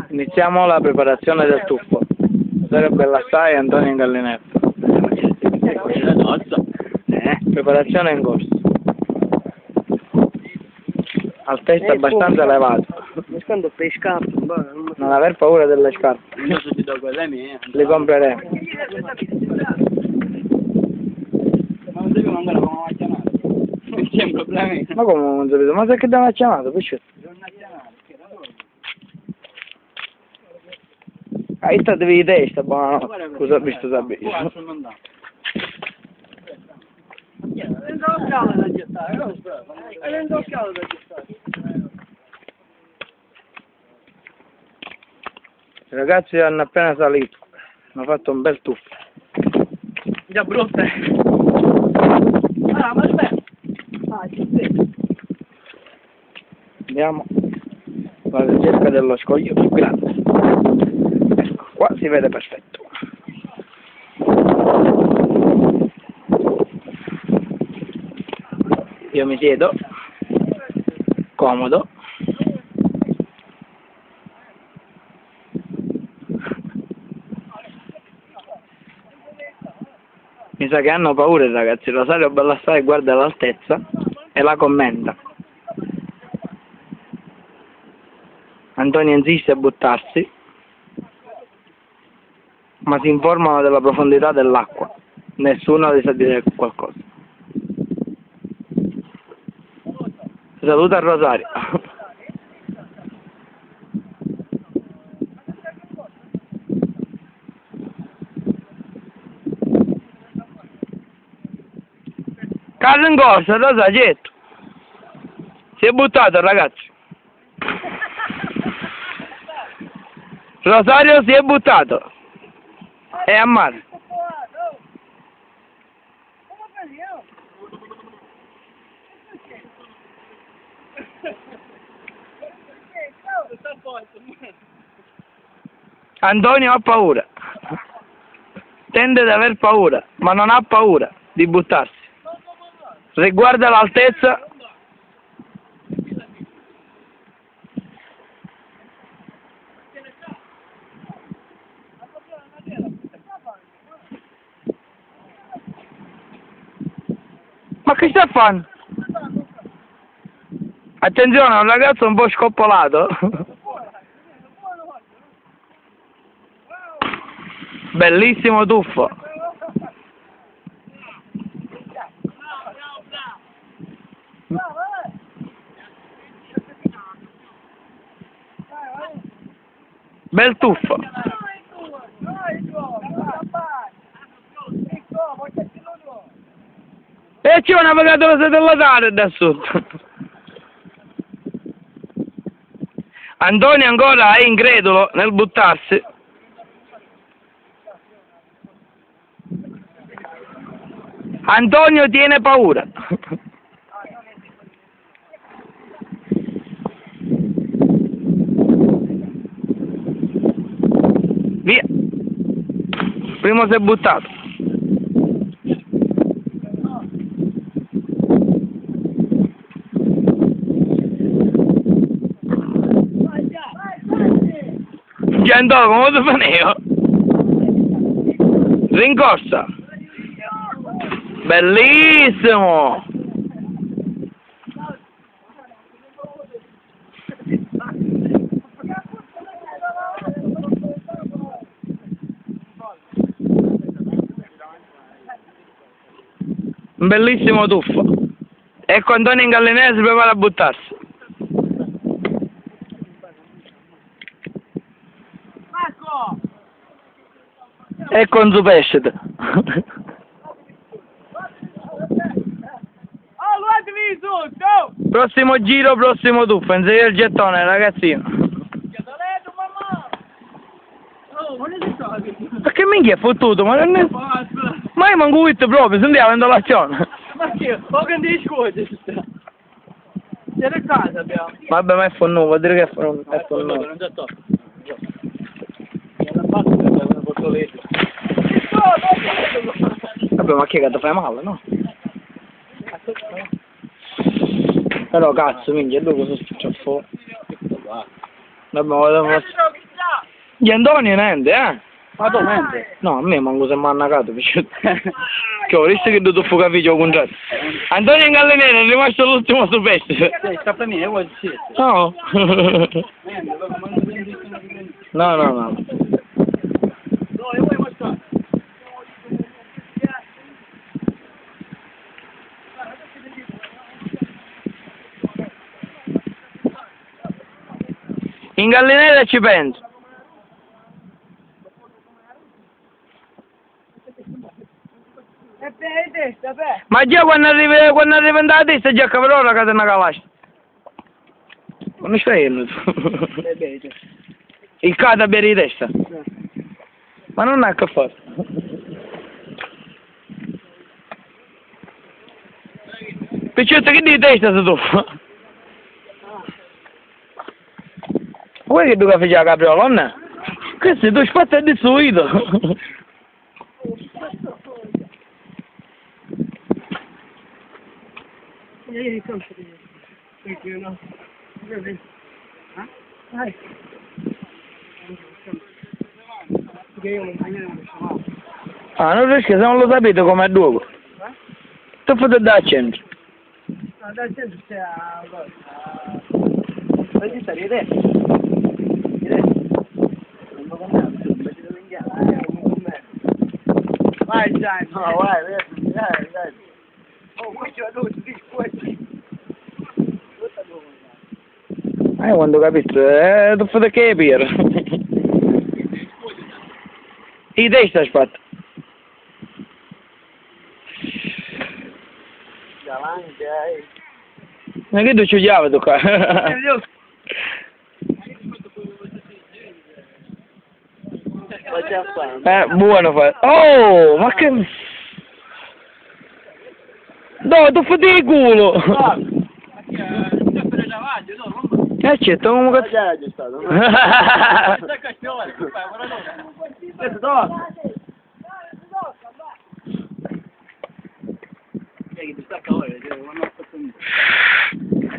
Iniziamo la preparazione del tuffo. Rosario Bellassai e Antonio Gallinetto. Preparazione in corso. Altezza abbastanza elevata. Non aver paura delle scarpe. Le compreremo. Ma come non sapete? Ma sai che ti hanno chiamato? Hai stato di testa, buono. Cosa ha visto sapere? I ragazzi hanno appena salito, hanno fatto un bel tuffo. Già brutte. Ah, ma aspetta. Andiamo alla ricerca dello scoglio più grande. Ecco, qua si vede perfetto. Io mi siedo, comodo. Mi sa che hanno paura i ragazzi. Rosario Bellassai guarda l'altezza e la commenta. Antonio insiste a buttarsi, ma si informano della profondità dell'acqua. Nessuno li sa dire qualcosa. Saluta Rosario. Caso in corsa, Rosario. Si è buttato, ragazzi. Rosario si è buttato. È a mare. Antonio ha paura. Tende ad aver paura, ma non ha paura di buttarsi. Riguarda l'altezza. Ma che sta facendo? Attenzione, è un ragazzo un po' scoppolato. Bellissimo tuffo. Bel tuffo. E c'è una pagata della tare da sotto. Antonio ancora è incredulo nel buttarsi. Antonio tiene paura. Via. Primo si è buttato. Andò come lo fanevo. Rincorsa. Bellissimo. Un bellissimo tuffo. Ecco Antonio Gallinetto si prepara a buttarsi. Ecco un pesce. Prossimo giro, prossimo tuffo, inserire il gettone, ragazzino. Ma che minchia è fottuto? Ma non è... Ma io manco questo proprio, se andiamo in l'azione. Ma che? Ma che devi scuotere? C'è da casa abbiamo. Vabbè, ma è fonnuto, vuol dire che è fonnuto. Non c'è troppo. Vabbè, ma che ti fai male, no? Però cazzo, minchia, dopo sono fuori. Vabbè, gli Antonio niente, eh? Ma tu mente? No, a me manco se mi ha annacato, che ho visto che tu fuoco video con contratto. Antonio in Gallinera è rimasto l'ultimo su pesce. Sta per me, vuoi dire? No. No, no, no. In Gallinera ci penso. Ma già quando arriva in testa già cavrò la catena calascia. Non stai tu? Il cata per di testa. Ma non ha che fare. Picciotta che di testa sei tu? Vuoi che tu che fai la capriola, non è? Questo è tu spazio di suito. Ah, non riesco, se non lo sapete com'è dopo. Tu fate da centro. No, da centro c'è la cosa. Vedi sta idea? Vai Gianni. No, vai, vai. Oh, questo è lui, ti scuoti. Quando capito, tu fate che capire. I testa aspetta. Davanti, Ma che tu ci chiave tu qua? Buono fa. Oh, ma che... No, tu fate il culo! Certo, come cazzo... Già è stato.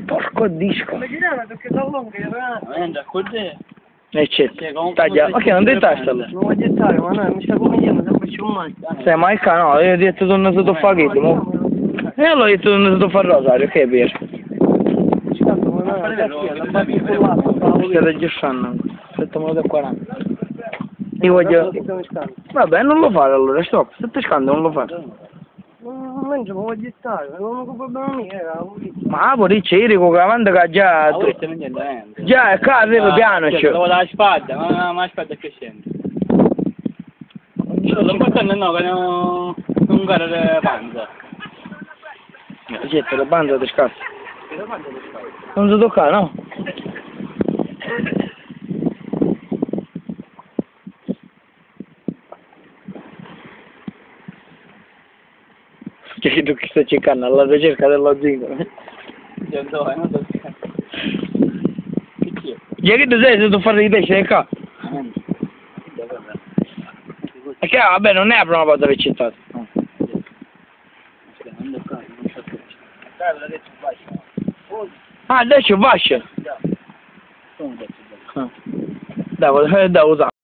Porco disco. Certo, taglia. Ma che non devi tagliarlo? Non voglio gettare, ma no, mi sta come se faccio un male. Sei mai no, io ho detto torno sotto faghetto, mo. E allora ho detto torno sotto far rosario, che è vero. State aggiustando ancora, 7,40. Io voglio... Vabbè, non lo fare allora, stop, 7 scando non lo fare. Non ci voglio gettare, non ho problema mio, era Ma poi dice Irico che avanti che già... Già, qua arriva piano, cioè. Devo la spada, ma la spada che scende. Lo portano no, che non guarda le panza. Certo, la banda ti scassa. Non si tocca, no? Che tu che stai cercando alla ricerca dello zingaro. Già che tu sei se tu fai di pesce qua? E che vabbè non è la prima volta che c'è stato. Ah, adesso bascia. Dai, usare.